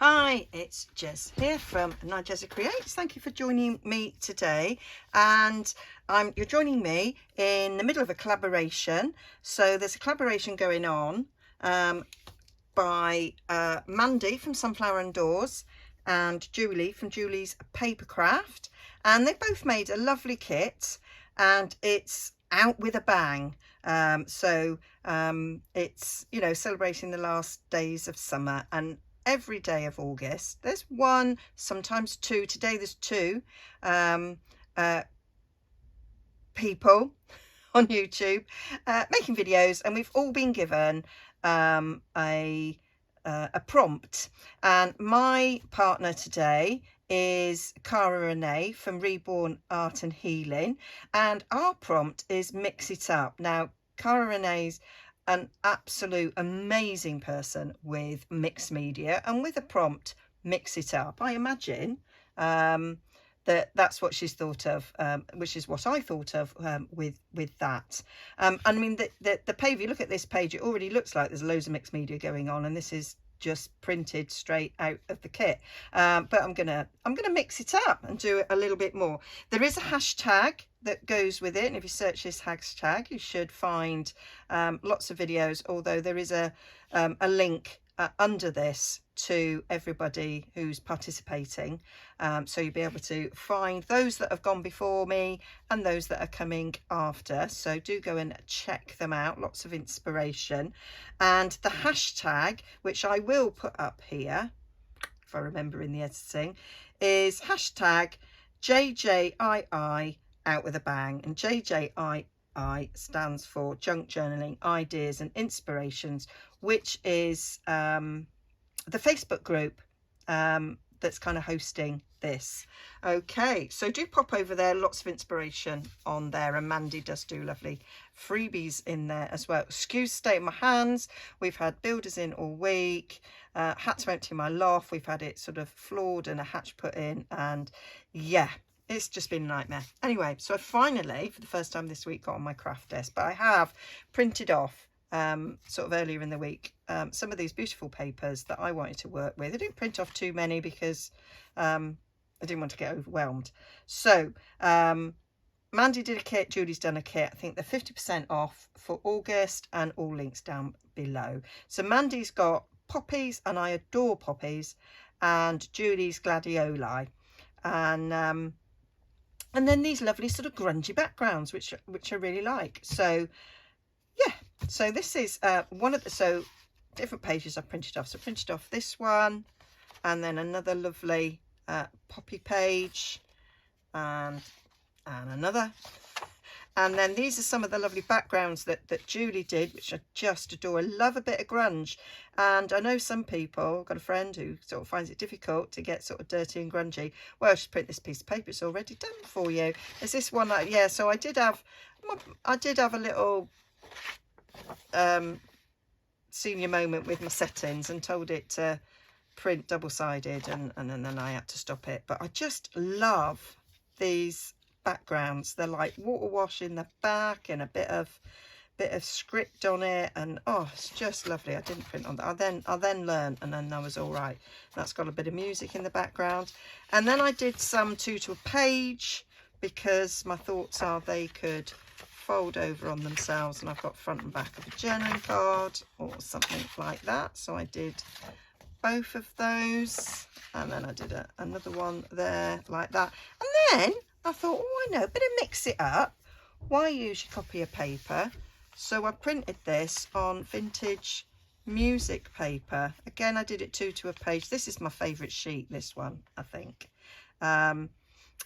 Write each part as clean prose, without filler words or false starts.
Hi, it's Jez here from Nigezza Creates. Thank you for joining me today, and you're joining me in the middle of a collaboration. So there's a collaboration going on by Mandy from Sunflower and Doors and Julie from Julie's Papercraft, and they both made a lovely kit, and it's out with a bang. It's, you know, celebrating the last days of summer, and every day of August there's one, sometimes two. Today there's two people on YouTube making videos, and we've all been given a prompt, and my partner today is Cara Renee from Reborn Art and Healing, and our prompt is mix it up. Now, Cara Renee's an absolute amazing person with mixed media, and with a prompt, mix it up. I imagine that's what she's thought of, which is what I thought of with that. I mean, the page, if you look at this page, it already looks like there's loads of mixed media going on, and this is just printed straight out of the kit. But I'm gonna mix it up and do it a little bit more. There is a hashtag that goes with it, and if you search this hashtag you should find lots of videos, although there is a link under this to everybody who's participating, so you'll be able to find those that have gone before me and those that are coming after. So do go and check them out, lots of inspiration. And the hashtag, which I will put up here if I remember in the editing, is hashtag JJII out with a bang, and JJII stands for Junk Journaling Ideas and Inspirations, which is the Facebook group that's kind of hosting this. Okay, so do pop over there, lots of inspiration on there, and Mandy does do lovely freebies in there as well. Excuse state of my hands, we've had builders in all week, had to empty my loft, we've had it sort of floored and a hatch put in, and yeah, it's just been a nightmare. Anyway, so I finally, for the first time this week, got on my craft desk, but I have printed off sort of earlier in the week some of these beautiful papers that I wanted to work with. I didn't print off too many because I didn't want to get overwhelmed. So Mandy did a kit, Julie's done a kit. I think they're 50% off for August, and all links down below. So Mandy's got poppies, and I adore poppies, and Julie's gladioli, and then these lovely sort of grungy backgrounds, which I really like. So yeah, so this is one of the, so different pages I've printed off. So I printed off this one, and then another lovely poppy page, and another. And then these are some of the lovely backgrounds that Julie did, which I just adore. I love a bit of grunge. And I know some people, I've got a friend who sort of finds it difficult to get sort of dirty and grungy. Well, just print this piece of paper, it's already done for you. Is this one that, yeah, so I did have a little senior moment with my settings and told it to print double-sided, and then I had to stop it. But I just love these backgrounds. They're like water wash in the back and a bit of script on it, and oh, it's just lovely. I didn't print on that. I then learned, and then I was all right. That's got a bit of music in the background. And then I did some 2 to a page, because my thoughts are they could fold over on themselves, and I've got front and back of a journaling card or something like that. So I did both of those, and then I did another one there like that. And then I thought, oh, I know, better mix it up. Why use your copy of paper? So I printed this on vintage music paper. Again, I did it 2 to a page. This is my favourite sheet, this one, I think.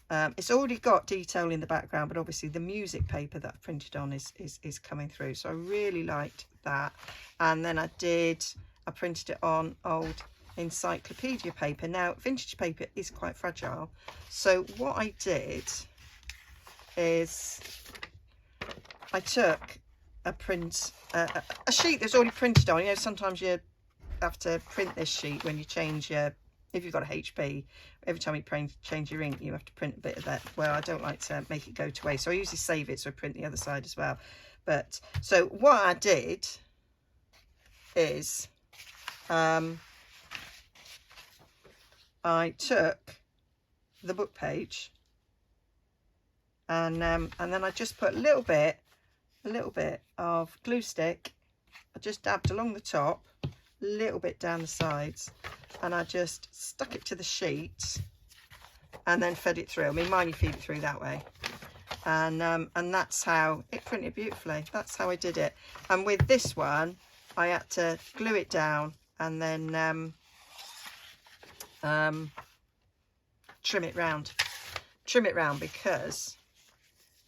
It's already got detail in the background, but obviously the music paper that I've printed on is coming through. So I really liked that. And then I printed it on old encyclopedia paper. Now, vintage paper is quite fragile, so what I did is I took a sheet that's already printed on. You know, sometimes you have to print this sheet when you change your, if you've got a HP, every time you change your ink, you have to print a bit of that. Well, I don't like to make it go to waste, so I usually save it, so I print the other side as well. But so what I did is I took the book page and then I just put a little bit of glue stick. I just dabbed along the top, a little bit down the sides, and I just stuck it to the sheet and then fed it through. I mean, mine you feed it through that way. And that's how it printed beautifully. That's how I did it. And with this one, I had to glue it down and then trim it round because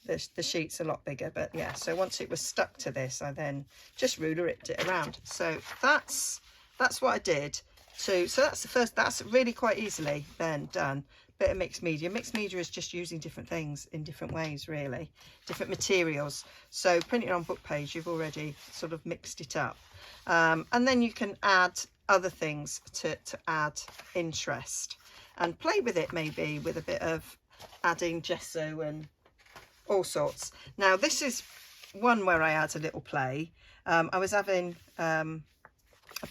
the sheet's a lot bigger. But yeah, so once it was stuck to this, I then just ruler it around. So that's what I did. So that's the first. That's really quite easily then done. Bit of mixed media. Mixed media is just using different things in different ways, really, different materials. So printing on book page, you've already sort of mixed it up, and then you can add other things to add interest and play with it, maybe with a bit of adding gesso and all sorts. Now this is one where I add a little play. I was having a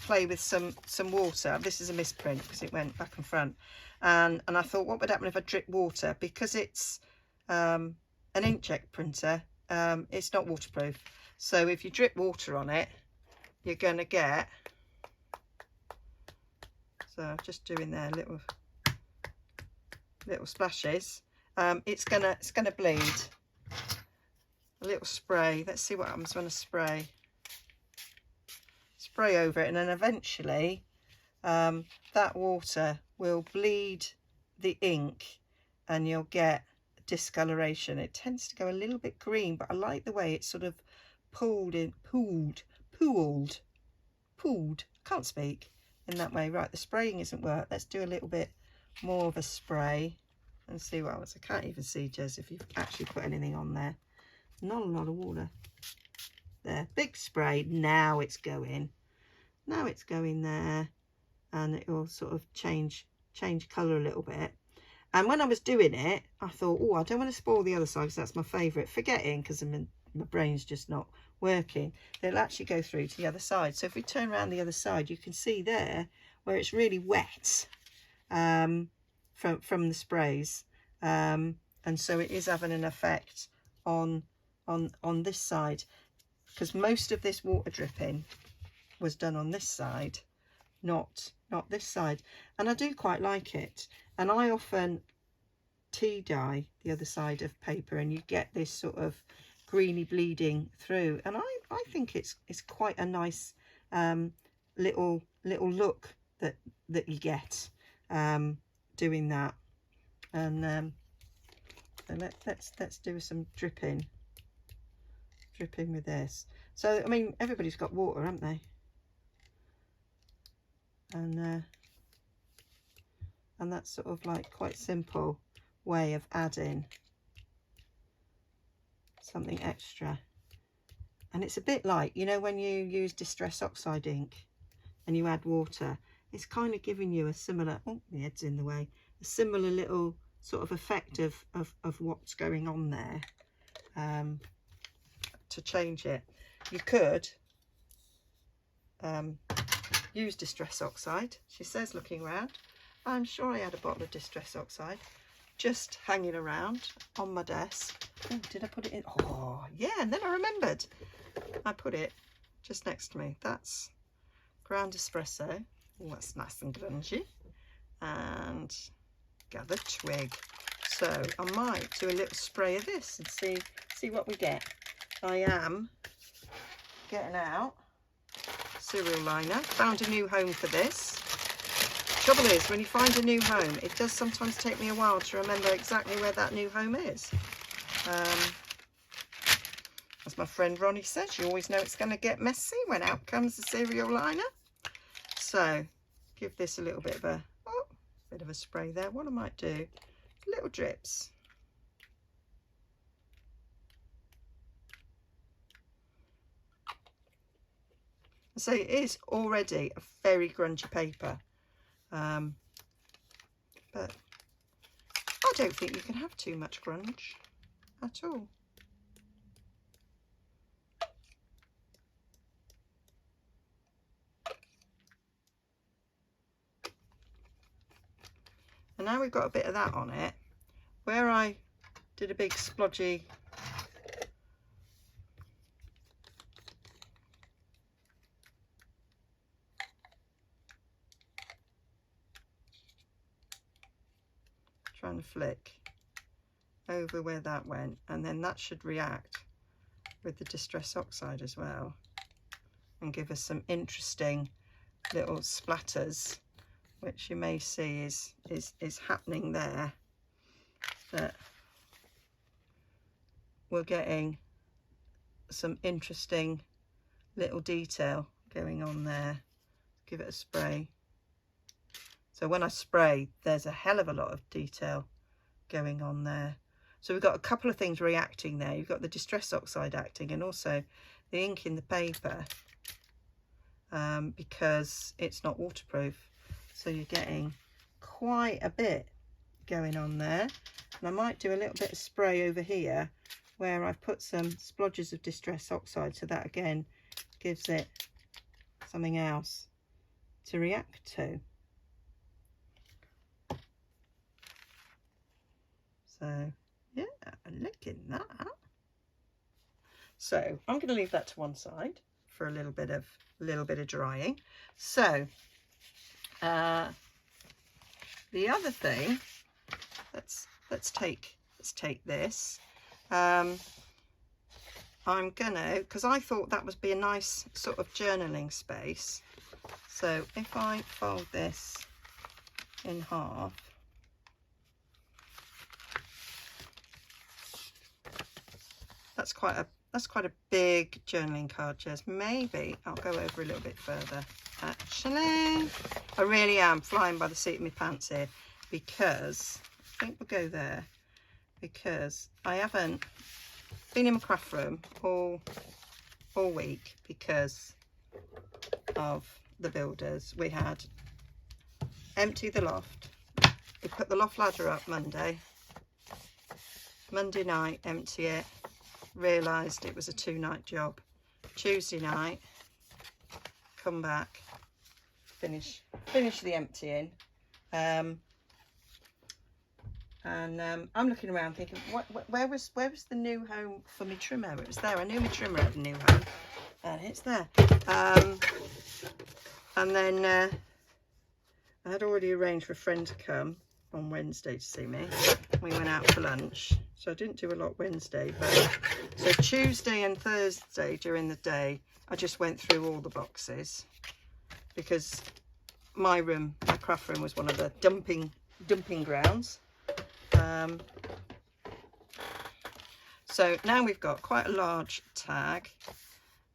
play with some water. This is a misprint because it went back and front, and I thought, what would happen if I drip water? Because it's an inkjet printer, it's not waterproof, so if you drip water on it, you're gonna get, so I'm just doing there little splashes. It's gonna bleed. A little spray. Let's see what happens when I spray over it, and then eventually that water will bleed the ink and you'll get discoloration. It tends to go a little bit green, but I like the way it's sort of pooled, can't speak, in that way. Right, the spraying isn't work. Let's do a little bit more of a spray and see what happens. I can't even see, Jez, if you've actually put anything on there. Not a lot of water there. Big spray. Now it's going there, and it will sort of change colour a little bit. And when I was doing it, I thought, oh, I don't want to spoil the other side because that's my favourite. Forgetting, because my brain's just not working. It'll actually go through to the other side. So if we turn around the other side, you can see there where it's really wet from the sprays, and so it is having an effect on this side, because most of this water dripping was done on this side, not this side. And I do quite like it, and I often tea dye the other side of paper, and you get this sort of greeny bleeding through, and I think it's quite a nice little look that you get doing that. And let's do some dripping with this. So I mean, everybody's got water, haven't they? And that's sort of like quite simple way of adding something extra. And it's a bit like, you know, when you use Distress Oxide ink and you add water, it's kind of giving you a similar, oh, the head's in the way, a similar little sort of effect of what's going on there. To change it, you could use Distress Oxide. She says, looking around, I'm sure I had a bottle of Distress Oxide just hanging around on my desk. Oh, did I put it in? Oh yeah, and then I remembered I put it just next to me. That's ground espresso. Oh, that's nice and grungy. And gather twig. So I might do a little spray of this and see what we get. I am getting out cereal liner. Found a new home for this. Trouble is, when you find a new home, it does sometimes take me a while to remember exactly where that new home is. As my friend Ronnie says, you always know it's going to get messy when out comes the cereal liner. So give this a little bit of a spray there. What I might do, little drips. So it is already a very grungy paper, but I don't think you can have too much grunge at all. now we've got a bit of that on it, where I did a big splodgy trying to flick over where that went, and then that should react with the Distress Oxide as well and give us some interesting little splatters, which you may see is happening there, that we're getting some interesting little detail going on there. Give it a spray. So when I spray, there's a hell of a lot of detail going on there. So we've got a couple of things reacting there. You've got the Distress Oxide acting, and also the ink in the paper, because it's not waterproof. So you're getting quite a bit going on there. And I might do a little bit of spray over here where I've put some splodges of Distress Oxide, so that again gives it something else to react to. So yeah, look at that. So I'm going to leave that to one side for a little bit of drying. So the other thing, let's take this. I'm gonna, because I thought that would be a nice sort of journaling space. So if I fold this in half, that's quite a big journaling card, Jez. Maybe I'll go over a little bit further. Actually, I really am flying by the seat of my pants here, because I think we'll go there, because I haven't been in my craft room all week because of the builders. We had empty the loft. We put the loft ladder up Monday night, empty it, realised it was a 2-night job. Tuesday night, come back, finish the emptying, and I'm looking around thinking, where was the new home for my trimmer? It was there. I knew my trimmer had a new home, and it's there. And then I had already arranged for a friend to come on Wednesday to see me. We went out for lunch, so I didn't do a lot Wednesday, but so Tuesday and Thursday during the day I just went through all the boxes, because my craft room was one of the dumping grounds. So now we've got quite a large tag.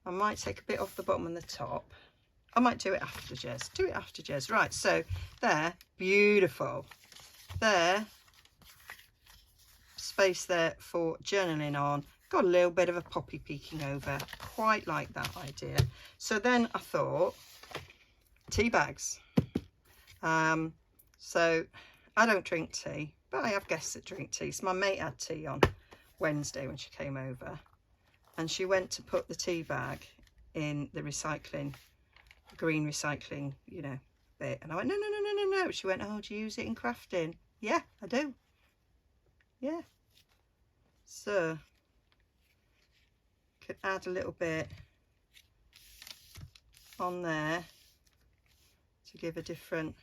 I might take a bit off the bottom and the top. I might do it after, Jez. Do it after, Jez. Right, so there, beautiful. There, space there for journaling on. Got a little bit of a poppy peeking over. Quite like that idea. So then I thought, tea bags. So I don't drink tea, but I have guests that drink tea. So my mate had tea on Wednesday when she came over, and she went to put the tea bag in the recycling, green recycling, you know, bit. And I went, no. She went, oh, do you use it in crafting? Yeah, I do. Yeah. So could add a little bit on there to give a different.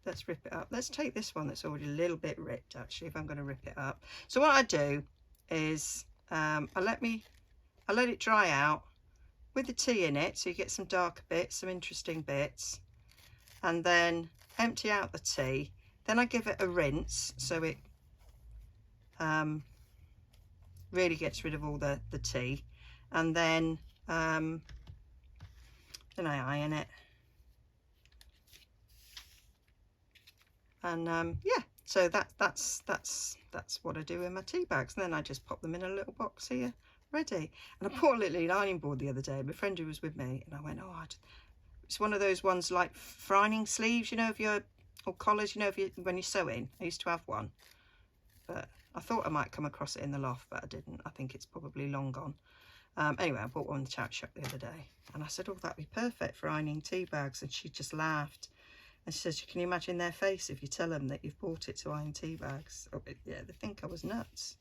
Let's rip it up. Let's take this one that's already a little bit ripped, actually, if I'm going to rip it up. So what I do is I let it dry out with the tea in it, so you get some darker bits, some interesting bits, and then empty out the tea. Then I give it a rinse, so it really gets rid of all the tea, and then I iron it. And yeah, so that's what I do with my tea bags. And then I just pop them in a little box here, ready. And I bought a little ironing board the other day. My friend who was with me, and I went, oh, it's one of those ones like for ironing sleeves, you know, or collars, you know, when you're sewing. I used to have one, but I thought I might come across it in the loft, but I didn't. I think it's probably long gone. Anyway, I bought one in the charity shop the other day, and I said, oh, that'd be perfect for ironing tea bags, and she just laughed. And she says, can you imagine their face if you tell them that you've bought it to iron tea bags? Oh, yeah, they think I was nuts.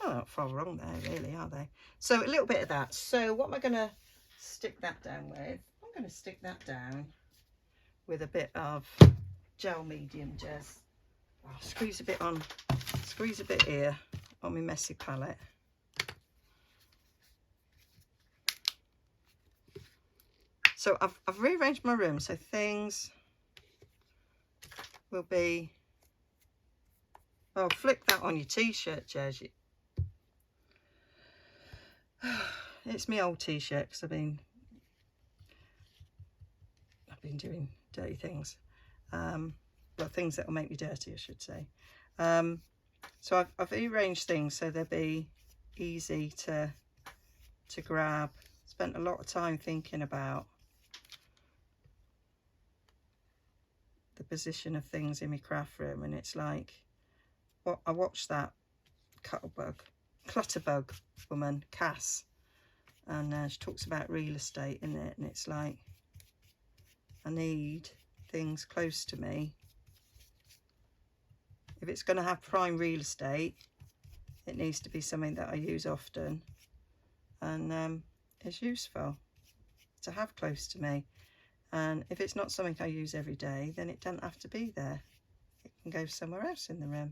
Oh, not far wrong there, really, are they? So a little bit of that. So what am I going to stick that down with? I'm going to stick that down with a bit of gel medium, Jez. Oh, squeeze a bit here on my messy palette. So I've rearranged my room so things will be, oh, flick that on your t-shirt, Jez. It's my old t-shirt because I've been doing dirty things, well, things that will make me dirty, I should say. So I've rearranged things so they'll be easy to grab. Spent a lot of time thinking about the position of things in my craft room, and it's like, what I watched that clutterbug woman, Cass, and she talks about real estate in it, and it's like, I need things close to me. If it's going to have prime real estate, it needs to be something that I use often and is useful to have close to me. And if it's not something I use every day, then it doesn't have to be there. It can go somewhere else in the room.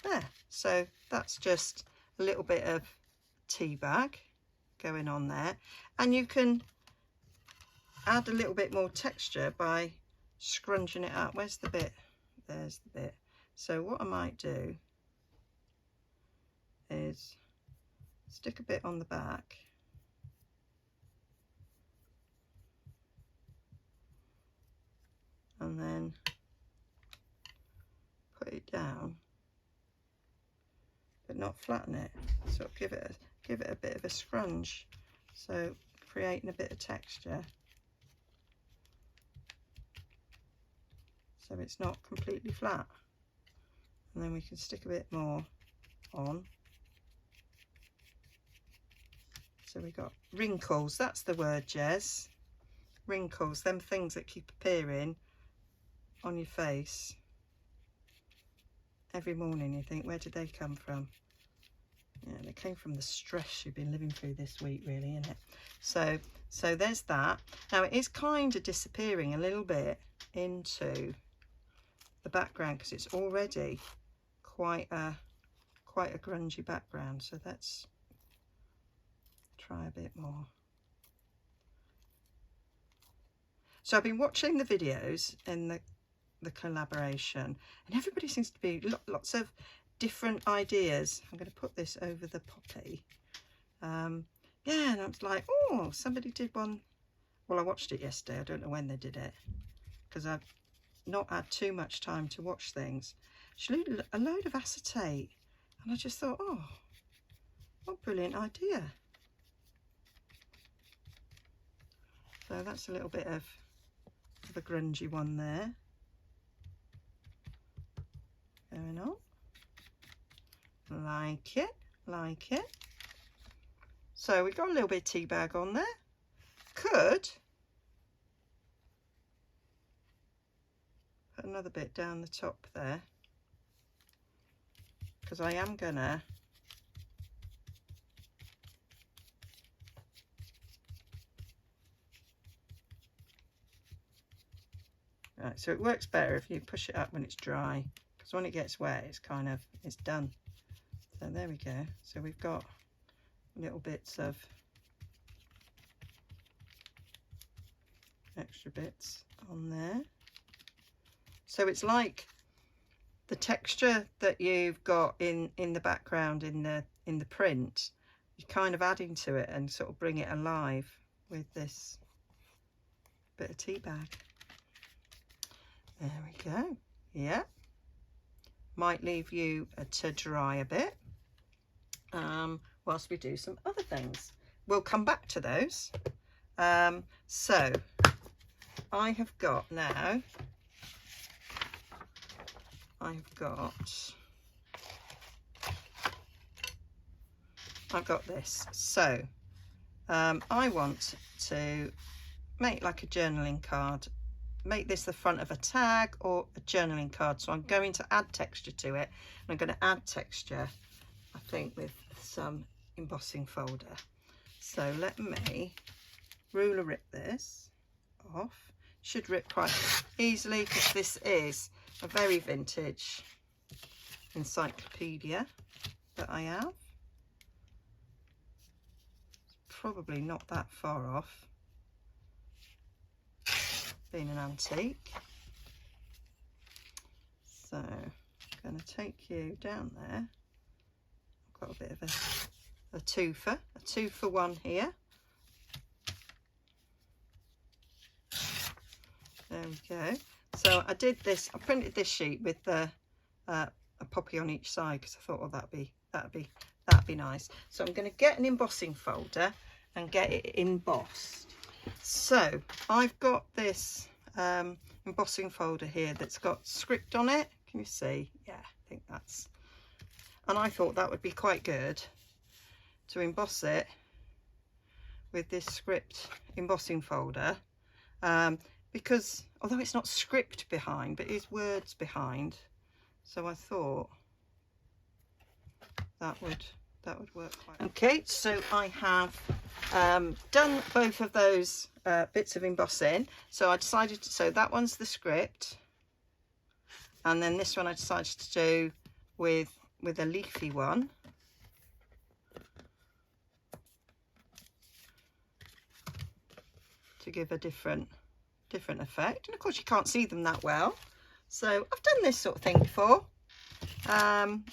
There, so that's just a little bit of tea bag going on there, and you can add a little bit more texture by scrunching it up. Where's the bit? There's the bit. So what I might do is stick a bit on the back, and then put it down, but not flatten it. So give it a bit of a scrunch, so creating a bit of texture, so it's not completely flat. And then we can stick a bit more on. So we got wrinkles, that's the word, Jez. Wrinkles, them things that keep appearing on your face every morning. You think, where did they come from? Yeah, they came from the stress you've been living through this week, really, isn't it? So there's that. Now it is kind of disappearing a little bit into the background because it's already quite a grungy background. So let's try a bit more. So I've been watching the videos in the collaboration, and everybody seems to be lots of different ideas. I'm going to put this over the poppy. Yeah, and I was like, oh, somebody did one. Well, I watched it yesterday. I don't know when they did it because I've not had too much time to watch things. She did a load of acetate, and I just thought, oh, what a brilliant idea. So that's a little bit of a grungy one there going on. Like it. So we've got a little bit of tea bag on there. Could put another bit down the top there, because I am gonna right, so it works better if you push it up when it's dry, because when it gets wet it's done. So there we go. So we've got little bits of extra bits on there. So it's like the texture that you've got in the background in the print, you're kind of adding to it and sort of bring it alive with this bit of tea bag. There we go. Yeah, might leave you to dry a bit whilst we do some other things. We'll come back to those. So I have got now, I've got this. So I want to make like a journaling card. Make this the front of a tag or a journaling card. So I'm going to add texture to it. And I'm going to add texture, I think, with some embossing folder. So let me ruler rip this off. Should rip quite easily because this is a very vintage encyclopedia that I have. Probably not that far off being an antique. So I'm going to take you down there. I've got a bit of a two for one here. There we go. So I did this, I printed this sheet with a poppy on each side because I thought, oh, that'd be nice. So I'm going to get an embossing folder and get it embossed. So I've got this embossing folder here that's got script on it. Can you see? Yeah, I think that's, and I thought that would be quite good to emboss it with this script embossing folder, because although it's not script behind, but it is words behind, so I thought that would work quite well. Okay, so I have done both of those bits of embossing. So I decided to, so that one's the script, and then this one I decided to do with a leafy one. To give a different effect, and of course you can't see them that well. So I've done this sort of thing before,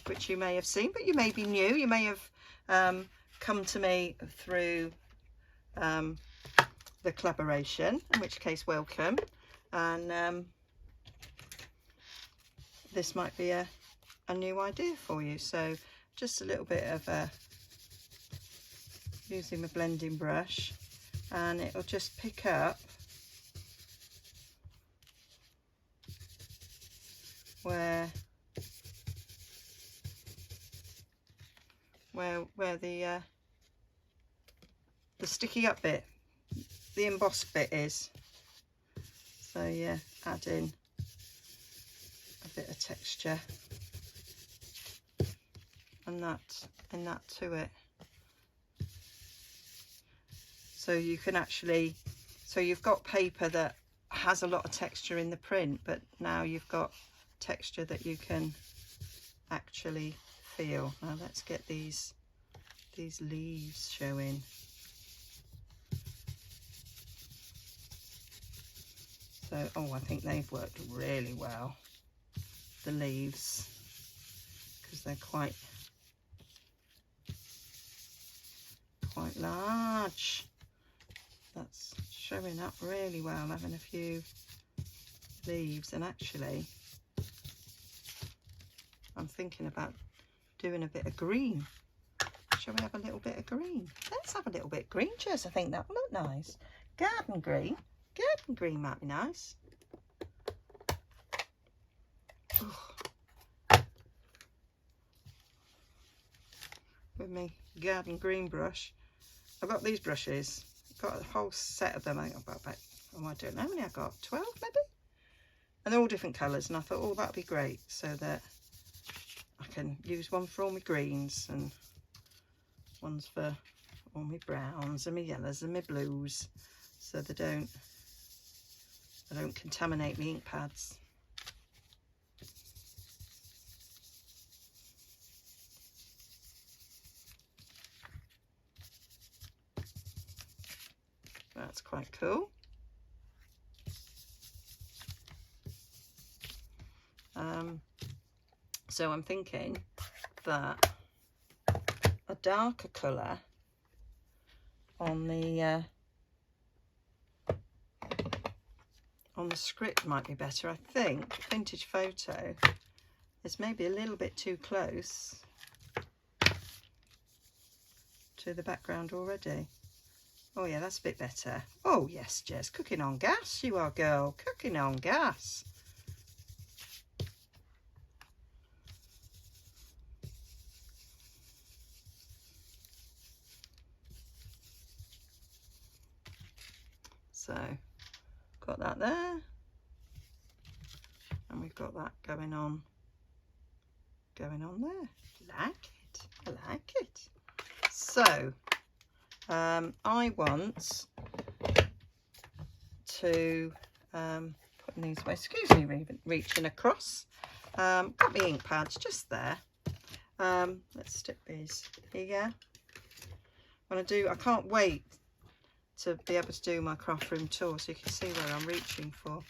which you may have seen, but you may be new. You may have come to me through the collaboration, in which case welcome. And this might be a new idea for you. So just a little bit of using my blending brush, and it'll just pick up where the sticky up bit, the embossed bit is. So yeah, add in a bit of texture and that to it. So you can actually, so you've got paper that has a lot of texture in the print, but now you've got texture that you can actually feel. Now let's get these leaves showing. So, oh, I think they've worked really well, the leaves, because they're quite large. That's showing up really well, having a few leaves. And actually I'm thinking about doing a bit of green. Shall we have a little bit of green? Let's have a little bit of green, Jess. I think that will look nice. Garden green might be nice. Oh. With my garden green brush. I've got these brushes. I've got a whole set of them. I think I've got about, oh, I don't know how many I've got, 12 maybe? And they're all different colours, and I thought, oh, that'd be great, so that I can use one for all my greens and ones for all my browns and my yellows and my blues, so they don't contaminate my ink pads. That's quite cool. So I'm thinking that a darker colour on the script might be better. I think Vintage Photo is maybe a little bit too close to the background already. Oh yeah, that's a bit better. Oh yes, Jess, cooking on gas you are, girl, cooking on gas. So got that there, and we've got that going on there. Like it, I like it. So I want to put these away. Excuse me, reaching across. Got my ink pads just there. Let's stick these here. I can't wait to be able to do my craft room tour so you can see where I'm reaching for,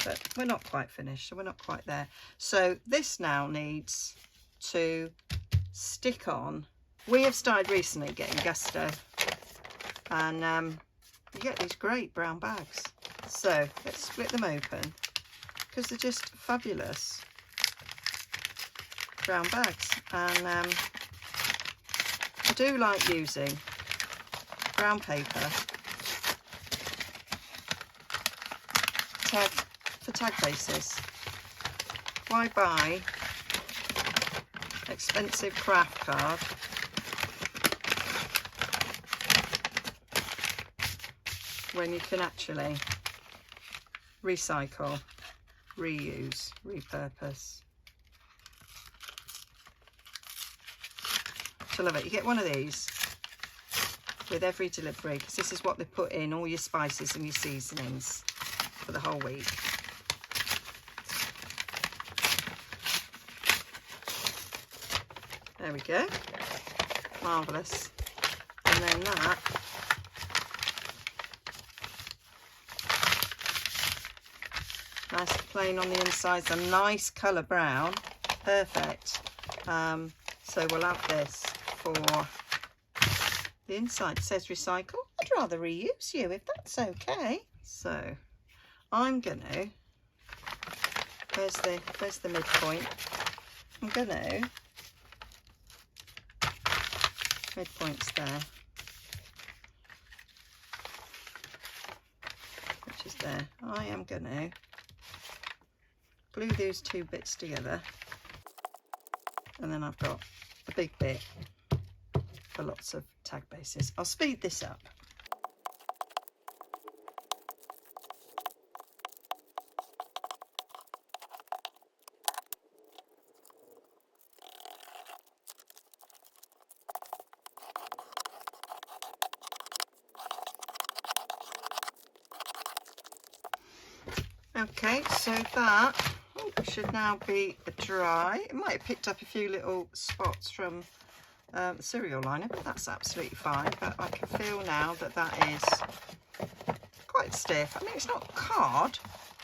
but we're not quite finished, so we're not quite there. So this now needs to stick on. We have started recently getting Gusto, and you get these great brown bags. So let's split them open because they're just fabulous brown bags, and I do like using brown paper for tag bases. Why buy expensive craft card when you can actually recycle, reuse, repurpose? I love it. You get one of these with every delivery because this is what they put in all your spices and your seasonings for the whole week. There we go. Marvellous. And then that nice plain on the inside, a nice colour brown. Perfect. So we'll have this for the inside. It says recycle. I'd rather reuse you if that's okay. So I'm gonna, where's the midpoint? I'm gonna, midpoint's there, which is there. I am gonna glue these two bits together, and then I've got a big bit for lots of tag bases. I'll speed this up. Okay, so that should now be dry. It might have picked up a few little spots from the cereal liner, but that's absolutely fine. But I can feel now that that is quite stiff. I mean, it's not hard,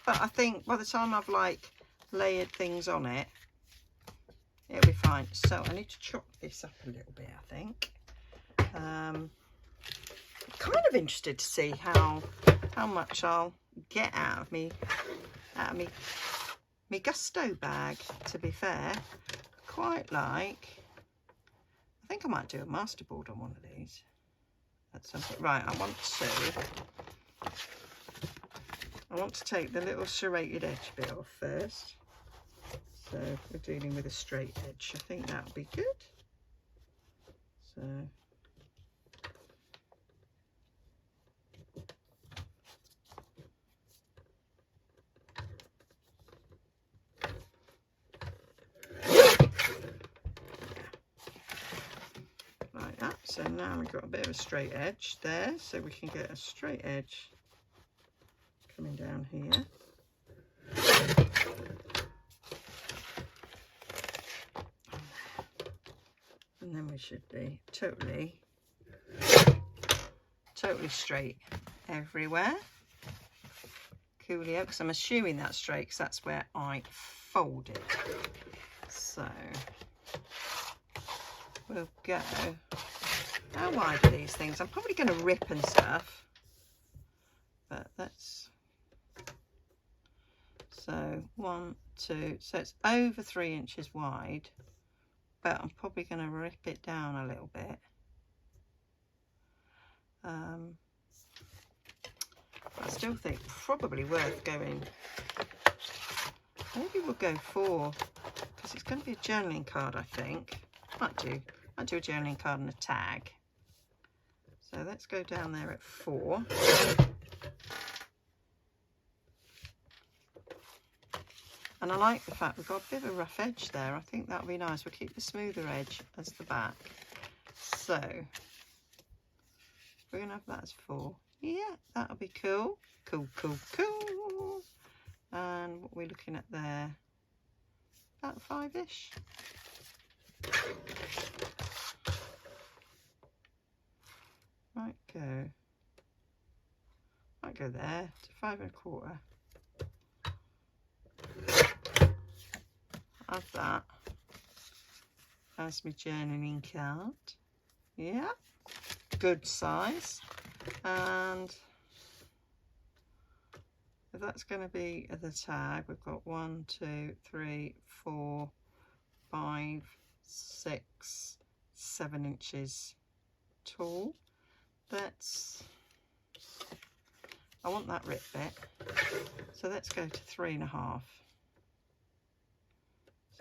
but I think by the time I've like layered things on it, it'll be fine. So I need to chop this up a little bit, I think. Kind of interested to see how much I'll get out of me Gusto bag, to be fair. Quite like, I think I might do a masterboard on one of these at some point. Right, I want to take the little serrated edge bit off first. So we're dealing with a straight edge. I think that'll be good. So so now we've got a bit of a straight edge there, so we can get a straight edge coming down here. And then we should be totally straight everywhere. Coolio, because I'm assuming that's straight because that's where I fold it. So we'll go. How wide are these things? I'm probably going to rip and stuff, but that's, so 1, 2, so it's over 3 inches wide, but I'm probably going to rip it down a little bit. I still think probably worth going, maybe we'll go 4, because it's going to be a journaling card, I think. Might do a journaling card and a tag. So let's go down there at 4. And I like the fact we've got a bit of a rough edge there. I think that'll be nice. We'll keep the smoother edge as the back. So we're going to have that as 4. Yeah, that'll be cool. Cool, cool, cool. And what we're looking at there, about 5-ish. Might go there to 5 1/4. Have that as my journaling card. Yeah, good size. And if that's going to be the tag, we've got 1 2 3 4 5 6 7 inches tall. I want that rip bit, so let's go to 3 1/2.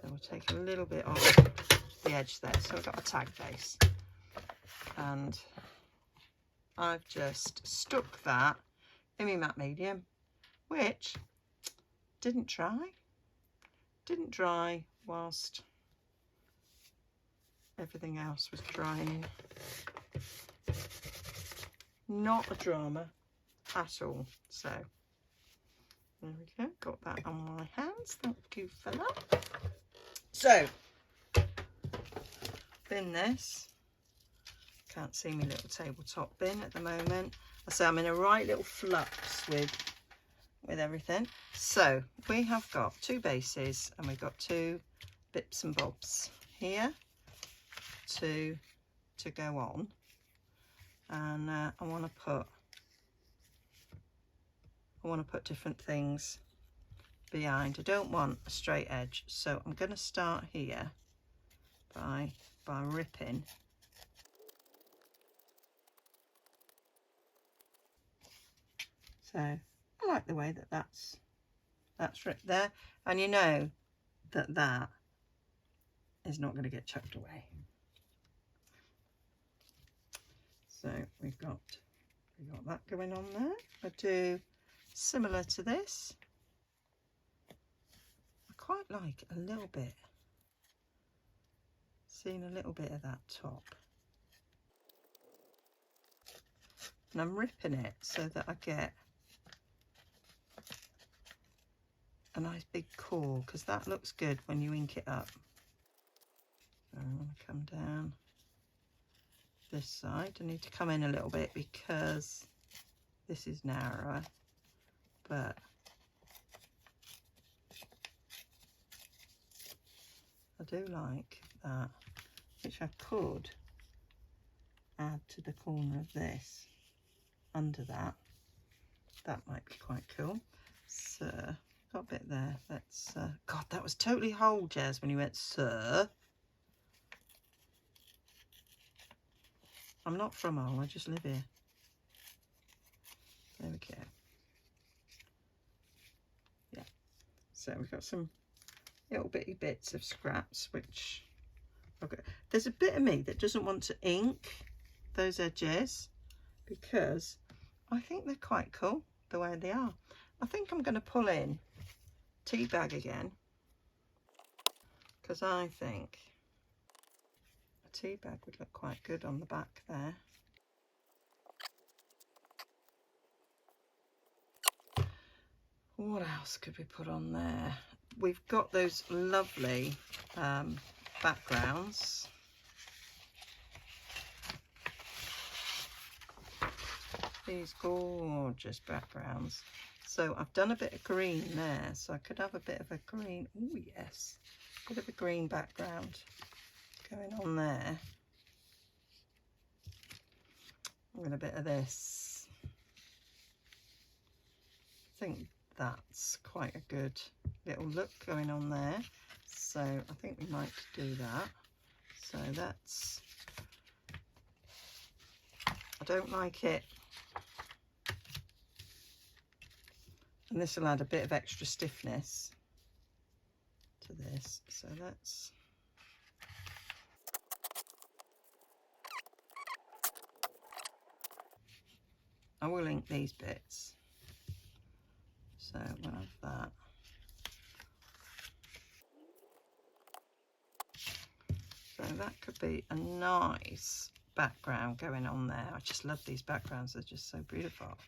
So we'll take a little bit off the edge there. So we've got a tag base, and I've just stuck that in my matte medium, which didn't dry whilst everything else was drying. Not a drama at all. So there we go, got that on my hands. Thank you for that. So bin this. Can't see my little tabletop bin at the moment. I say I'm in a right little flux with everything. So we have got 2 bases, and we've got 2 bits and bobs here to go on. And I want to put different things behind. I don't want a straight edge, so I'm going to start here by ripping. So I like the way that that's ripped there, and you know that is not going to get chucked away. So we've got that going on there. I do similar to this. I quite like a little bit, seeing a little bit of that top. And I'm ripping it so that I get a nice big core, because that looks good when you ink it up. So I'm going to come down this side. I need to come in a little bit because this is narrower, but I do like that, which I could add to the corner of this under that. That might be quite cool. So got a bit there. Let's God, that was totally whole, Jez, when you went sir. I'm not from Hull, I just live here. There we go. Yeah. So we've got some little bitty bits of scraps, which okay. There's a bit of me that doesn't want to ink those edges because I think they're quite cool the way they are. I think I'm going to pull in tea bag again, because I think a tea bag would look quite good on the back there. What else could we put on there? We've got those lovely backgrounds. These gorgeous backgrounds. So I've done a bit of green there, so I could have a bit of a green. Oh yes, a bit of a green background going on there with a bit of this. I think that's quite a good little look going on there, so I think we might do that. So that's, I don't like it, and this will add a bit of extra stiffness to this, so let's I will ink these bits. So we'll have that. that could be a nice background going on there. I just love these backgrounds, they're just so beautiful.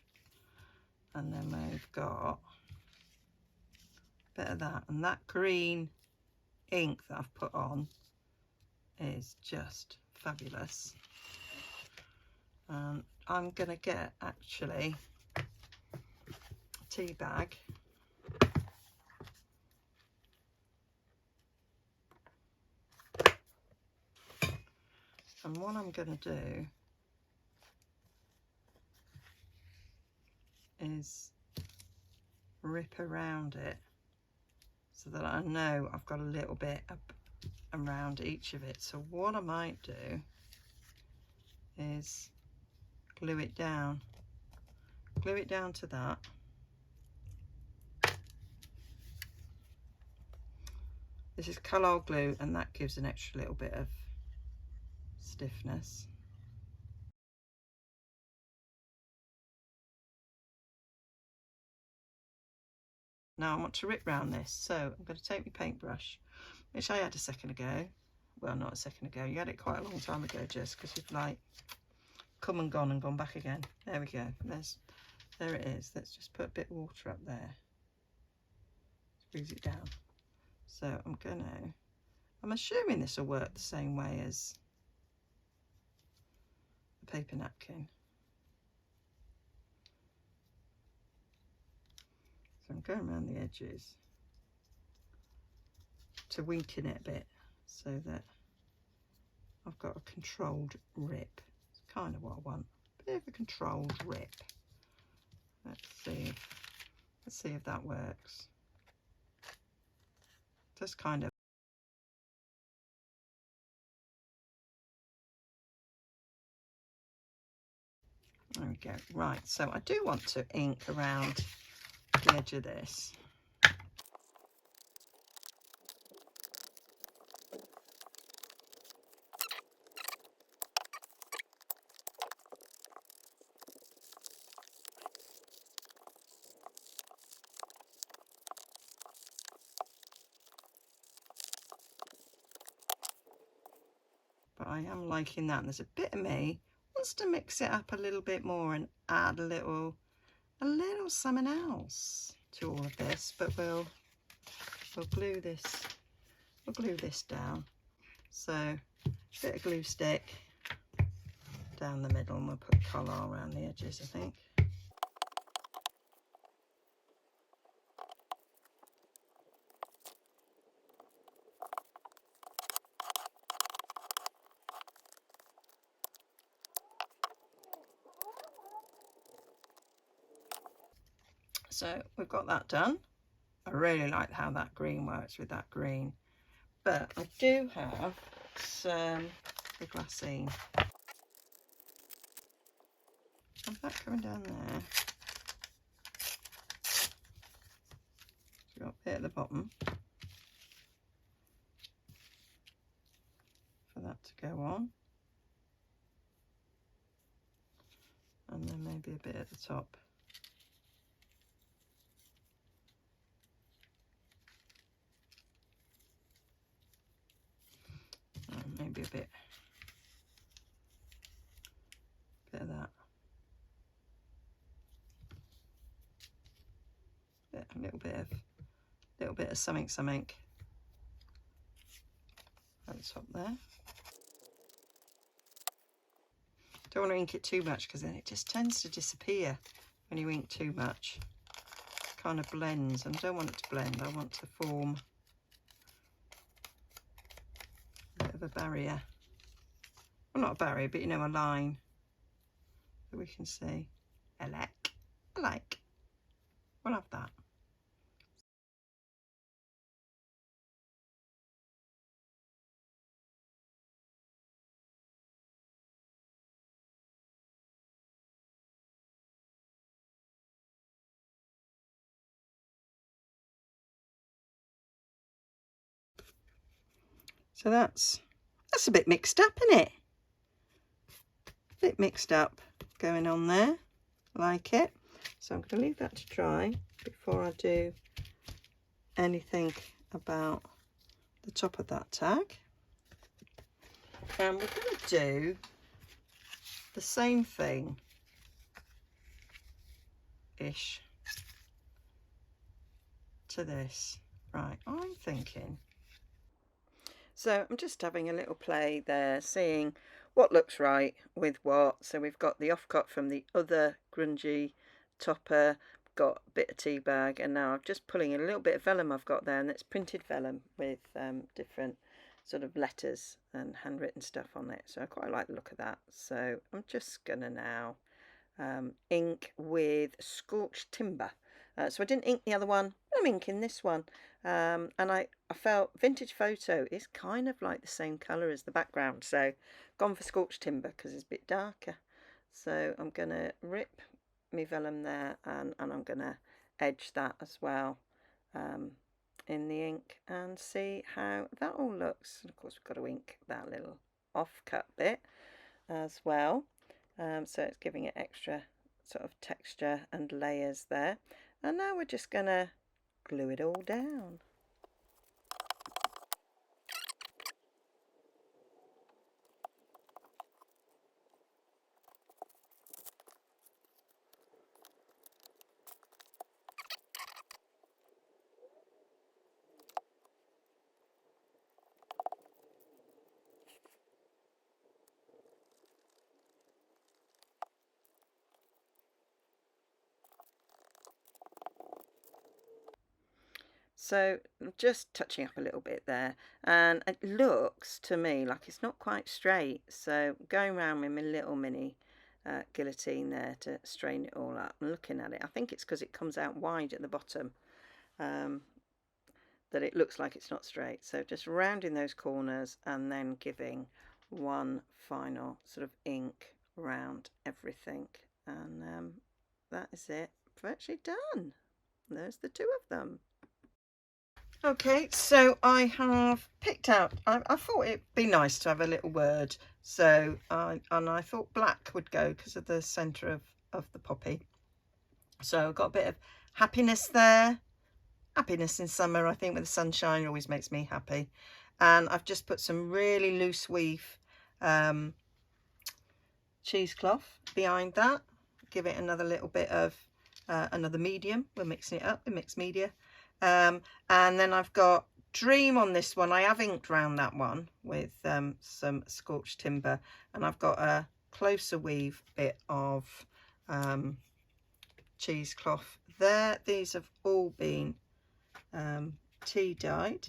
And then we've got a bit of that, and that green ink that I've put on is just fabulous. I'm gonna get actually a tea bag, and what I'm gonna do is rip around it so that I know I've got a little bit up around each of it. So what I might do is glue it down to that. This is colour glue, and that gives an extra little bit of stiffness. Now I want to rip round this, so I'm going to take my paintbrush, which I had a second ago. Well, not a second ago, you had it quite a long time ago, just because you've like come and gone back again. There we go, there it is. Let's just put a bit of water up there, squeeze it down. So I'm assuming this will work the same way as the paper napkin. So I'm going around the edges to weaken it a bit so that I've got a controlled rip. It's kind of what I want, a bit of a controlled rip. Let's see if that works. Just kind of. There we go. Right, so I do want to ink around the edge of this. But I am liking that, and there's a bit of me wants to mix it up a little bit more and add a little something else to all of this. But we'll glue this down. So a bit of glue stick down the middle, and we'll put colour around the edges, I think. So we've got that done. I really like how that green works with that green, but I do have some glassine. Have that coming down there. So we've got a bit at the bottom for that to go on, and then maybe a bit at the top. Maybe a bit of that. Yeah, a little bit of something at the top there. Don't want to ink it too much, because then it just tends to disappear when you ink too much. It kind of blends, and I don't want it to blend. I want to form a bit of a barrier. Well, not a barrier, but you know, a line that we can see. I like. We'll have that. So that's a bit mixed up, isn't it? A bit mixed up going on there. Like it. So I'm going to leave that to dry before I do anything about the top of that tag. And we're going to do the same thing ish to this. Right, I'm thinking. So I'm just having a little play there, seeing what looks right with what. So we've got the offcut from the other grungy topper, got a bit of tea bag, and now I'm just pulling a little bit of vellum I've got there, and it's printed vellum with different sort of letters and handwritten stuff on it. So I quite like the look of that. So I'm just gonna now ink with scorched timber. So I didn't ink the other one, I'm inking this one. And I felt vintage photo is kind of like the same colour as the background, so gone for scorched timber because it's a bit darker. So I'm going to rip my vellum there, and I'm going to edge that as well in the ink and see how that all looks. And of course we've got to ink that little offcut bit as well. So it's giving it extra sort of texture and layers there. And now we're just going to glue it all down. So just touching up a little bit there, and it looks to me like it's not quite straight, so going around with my little mini guillotine there to straighten it all up and looking at it. I think it's because it comes out wide at the bottom that it looks like it's not straight. So just rounding those corners and then giving one final sort of ink round everything, and that is it, virtually done. There's the two of them. Okay, so I have picked out, I thought it'd be nice to have a little word, so I thought black would go because of the centre of the poppy. So I've got a bit of happiness there, happiness in summer. I think with the sunshine always makes me happy. And I've just put some really loose weave cheesecloth behind that, give it another little bit of another medium. We're mixing it up, the mixed media. And then I've got Dream on this one. I have inked round that one with some scorched timber, and I've got a closer weave bit of cheesecloth there. These have all been tea dyed,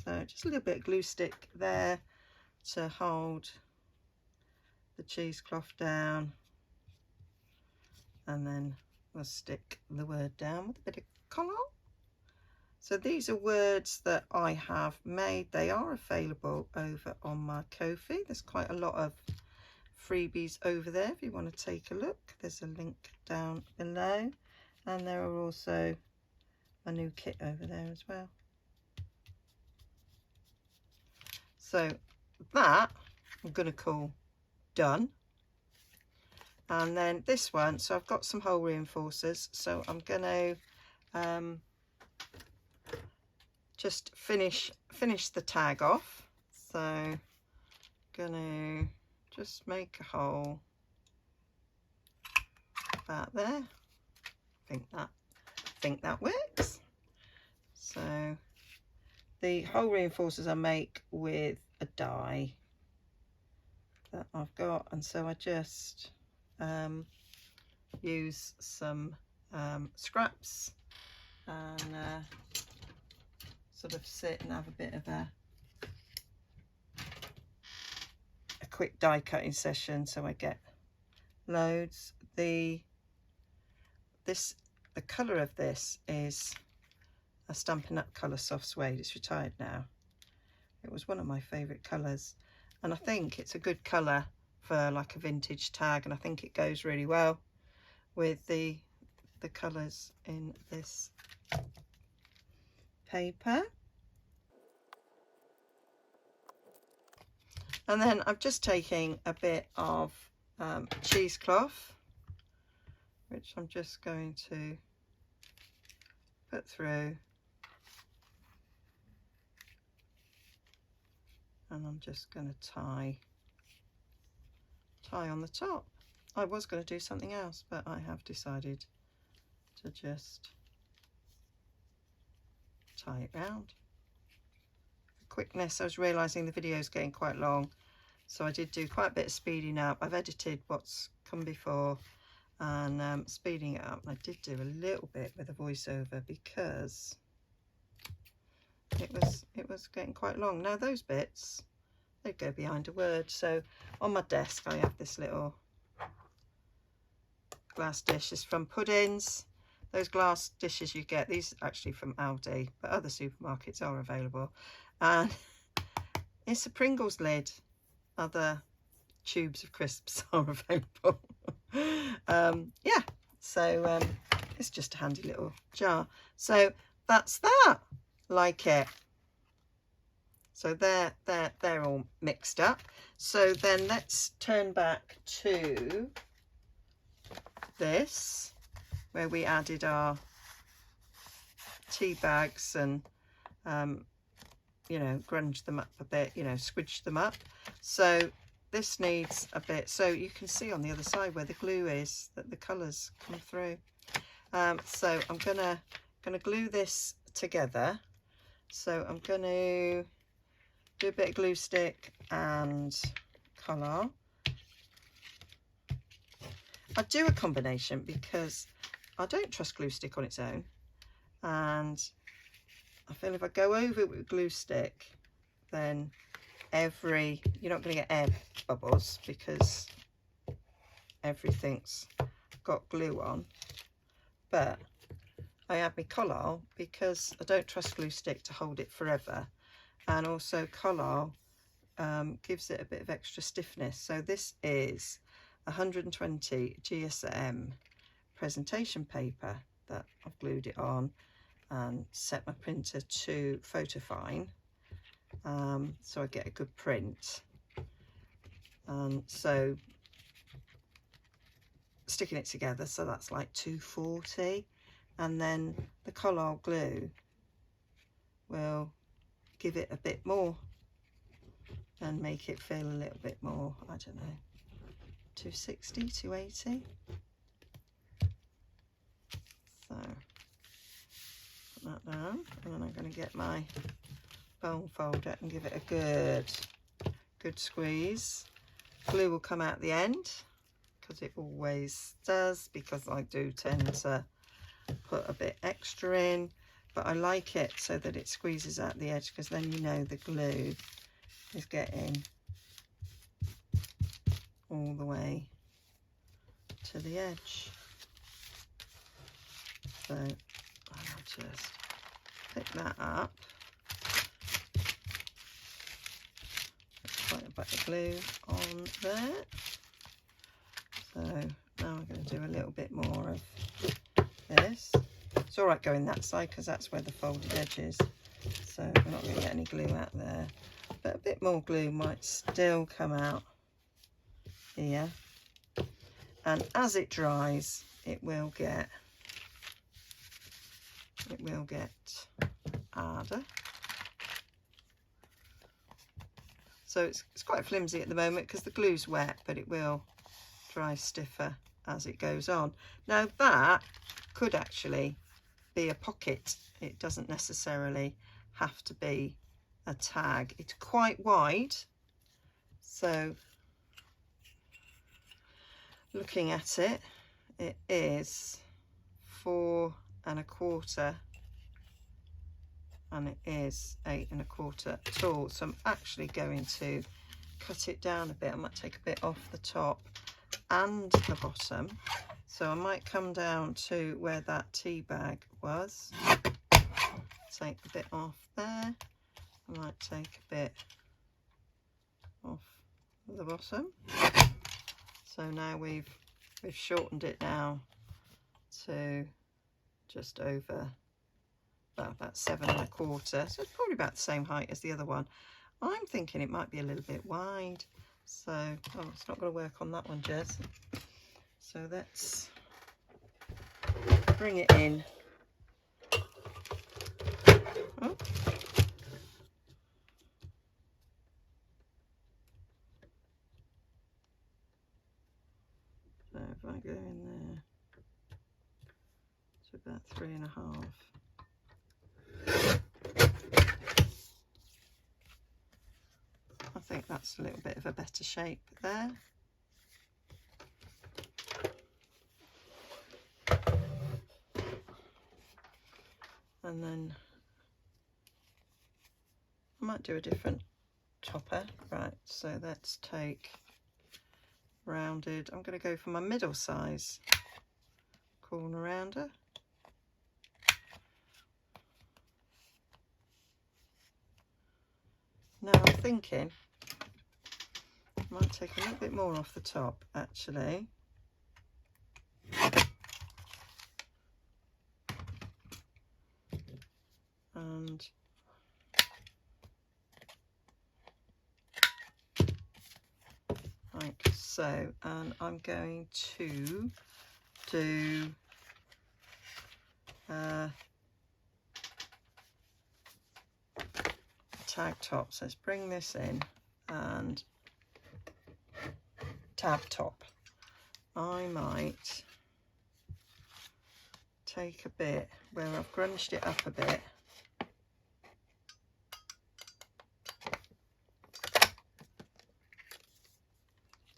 so just a little bit of glue stick there to hold the cheesecloth down, and then we'll stick the word down with a bit of colour. So these are words that I have made. They are available over on my Ko-fi. There's quite a lot of freebies over there if you want to take a look. There's a link down below, and there are also a new kit over there as well. So that I'm going to call done. And then this one, so I've got some hole reinforcers, so I'm going to just finish the tag off. So gonna just make a hole about there. I think that works. So the hole reinforcers I make with a die that I've got, and so I just use some scraps and sort of sit and have a bit of a quick die cutting session, so I get loads. The colour of this is a Stampin' Up colour soft suede. It's retired now. It was one of my favourite colours, and I think it's a good colour for like a vintage tag, and I think it goes really well with the colours in this paper. And then I'm just taking a bit of cheesecloth, which I'm just going to put through, and I'm just going to tie tie on the top. I was going to do something else, but I have decided to just tie it round. For quickness, I was realising the video is getting quite long, so I did do quite a bit of speeding up. I've edited what's come before and speeding it up. I did do a little bit with a voiceover because it was getting quite long. Now those bits, they go behind a word. So on my desk I have this little glass dish. It's from Puddings. Those glass dishes you get, these are actually from Aldi, but other supermarkets are available. And it's a Pringles lid. Other tubes of crisps are available. Yeah, so it's just a handy little jar. So that's that. Like it. So they're all mixed up. So then let's turn back to this, where we added our tea bags and you know, grunge them up a bit, you know, squidge them up. So this needs a bit, so you can see on the other side where the glue is that the colours come through. So I'm gonna glue this together. So I'm going to do a bit of glue stick and colour. I do a combination because I don't trust glue stick on its own, and I feel if I go over it with glue stick, then you're not going to get air bubbles because everything's got glue on. But I add my collal because I don't trust glue stick to hold it forever, and also collal gives it a bit of extra stiffness. So this is 120 GSM presentation paper that I've glued it on and set my printer to Photofine, so I get a good print. So sticking it together, so that's like 240, and then the collal glue will give it a bit more and make it feel a little bit more, I don't know, 260, 280. So put that down, and then I'm going to get my bone folder and give it a good squeeze. Glue will come out the end, because it always does, because I do tend to put a bit extra in, but I like it so that it squeezes out the edge, because then you know the glue is getting all the way to the edge. So I'll just pick that up. Quite a bit of glue on there. So now I'm going to do a little bit more of this. It's all right going that side because that's where the folded edge is, so we're not going to get any glue out there, but a bit more glue might still come out here, and as it dries it will get harder. So it's quite flimsy at the moment because the glue's wet, but it will dry stiffer as it goes on. Now that could actually be a pocket. It doesn't necessarily have to be a tag. It's quite wide, so looking at it, it is 4 1/4 and it is 8 1/4 tall. So I'm actually going to cut it down a bit. I might take a bit off the top and the bottom, so I might come down to where that tea bag was, take a bit off there. I might take a bit off the bottom. So now we've shortened it now to just over about 7 1/4, so it's probably about the same height as the other one. I'm thinking it might be a little bit wide, so it's not going to work on that one, Jez. So let's bring it in. Oh. about 3.5. I think that's a little bit of a better shape there. And then I might do a different topper. Right, so let's take rounded. I'm going to go for my middle size corner rounder. Now I'm thinking I might take a little bit more off the top actually. And like so, and I'm going to do tag top. So let's bring this in and tab top. I might take a bit where I've grunged it up a bit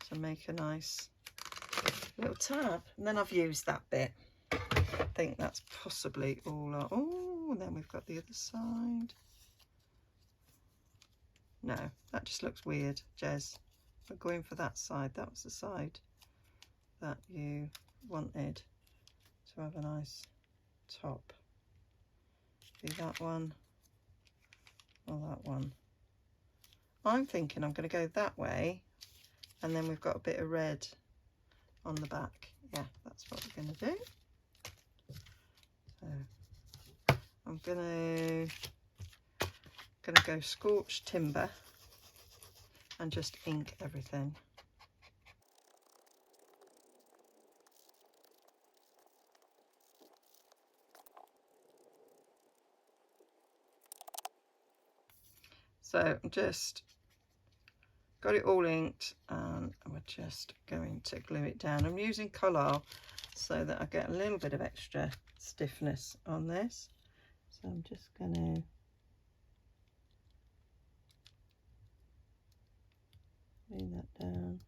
to make a nice little tab, and then I've used that bit. I think that's possibly all. Oh, and then we've got the other side. No, that just looks weird, Jez. We're going for that side. That was the side that you wanted to have a nice top. Be that one or that one. I'm thinking I'm going to go that way, and then we've got a bit of red on the back. Yeah, that's what we're going to do. So I'm going to go scorched timber and just ink everything. So I'm just got it all inked, and we're just going to glue it down. I'm using Collage so that I get a little bit of extra stiffness on this. So I'm just going to lay that down,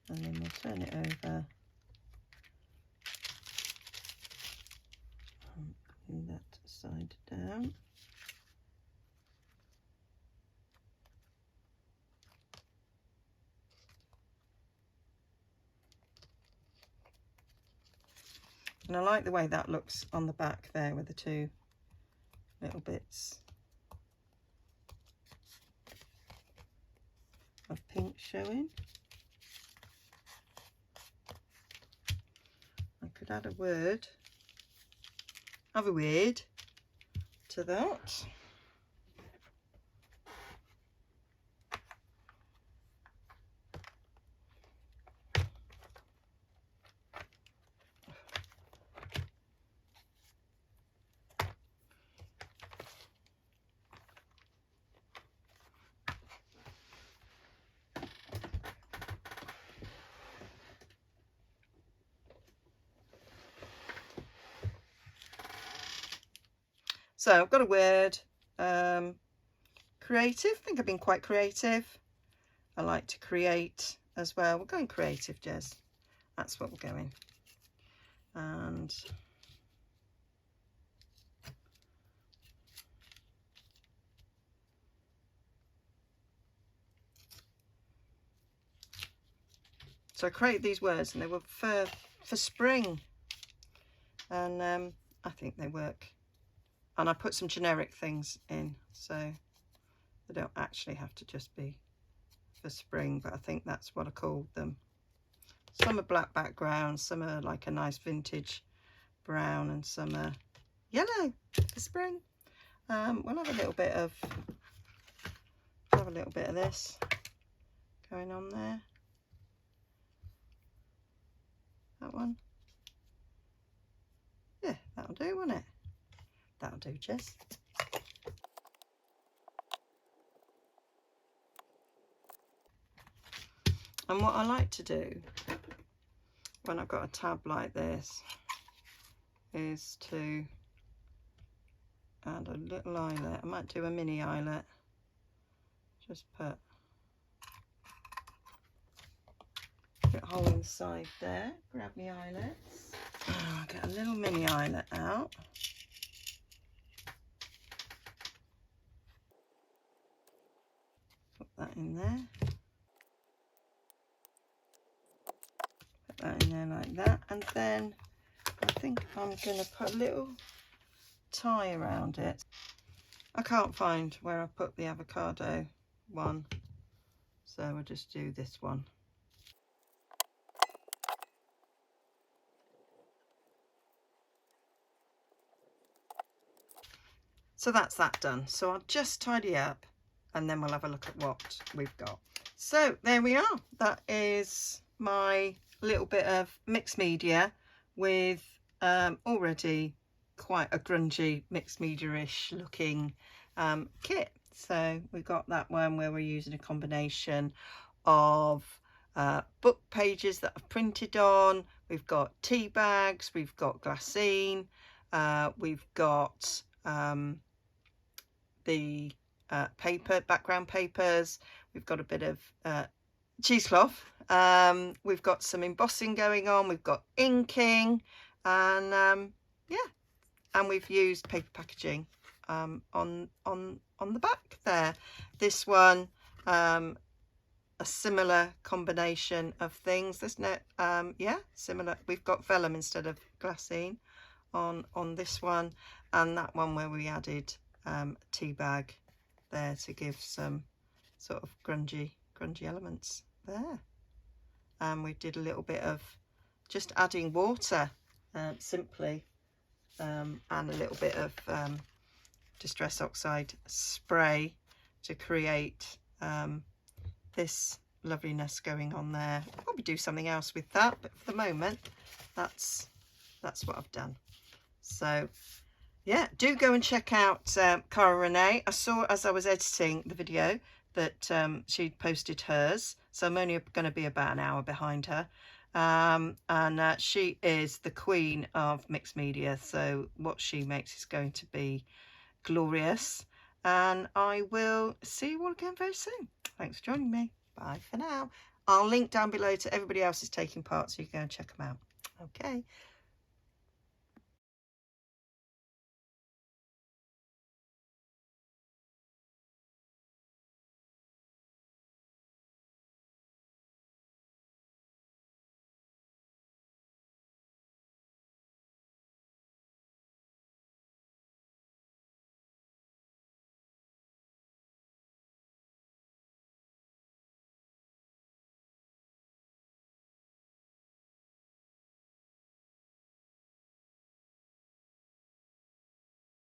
and then we'll turn it over and glue that side down. And I like the way that looks on the back there with the two little bits of pink showing. I could add a word to that. So I've got a word, creative. I think I've been quite creative. I like to create as well. We're going creative, Jez. That's what we're going. And so I create these words, and they were for spring, and I think they work. And I put some generic things in, so they don't actually have to just be for spring, but I think that's what I called them. Some are black background, some are like a nice vintage brown, and some are yellow for spring. We'll have a little bit of this going on there. That one. Yeah, that'll do, won't it? That'll do, Jess. And what I like to do when I've got a tab like this is to add a little eyelet. I might do a mini eyelet. Just put a hole inside there. Grab my eyelets. I'll get a little mini eyelet out. Put that in there. Put that in there like that. And then I think I'm going to put a little tie around it. I can't find where I put the avocado one, so we'll just do this one. So that's that done. So I'll just tidy up and then we'll have a look at what we've got. So there we are. That is my little bit of mixed media with already quite a grungy mixed media-ish looking kit. So we've got that one where we're using a combination of book pages that I've printed on. We've got tea bags, we've got glassine, we've got the paper, background papers, we've got a bit of cheesecloth, we've got some embossing going on, we've got inking, and yeah, and we've used paper packaging on the back there. This one, a similar combination of things. There's no yeah, similar. We've got vellum instead of glassine on this one, and that one where we added tea bag there to give some sort of grungy elements there. And we did a little bit of just adding water simply, and a little bit of distress oxide spray to create this loveliness going on there. I'll probably do something else with that, but for the moment that's what I've done. So yeah, do go and check out Cara Renee. I saw as I was editing the video that she'd posted hers, so I'm only going to be about an hour behind her, and she is the queen of mixed media, so what she makes is going to be glorious, and I will see you all again very soon. Thanks for joining me. Bye for now. I'll link down below to everybody else who's taking part so you can go and check them out. Okay,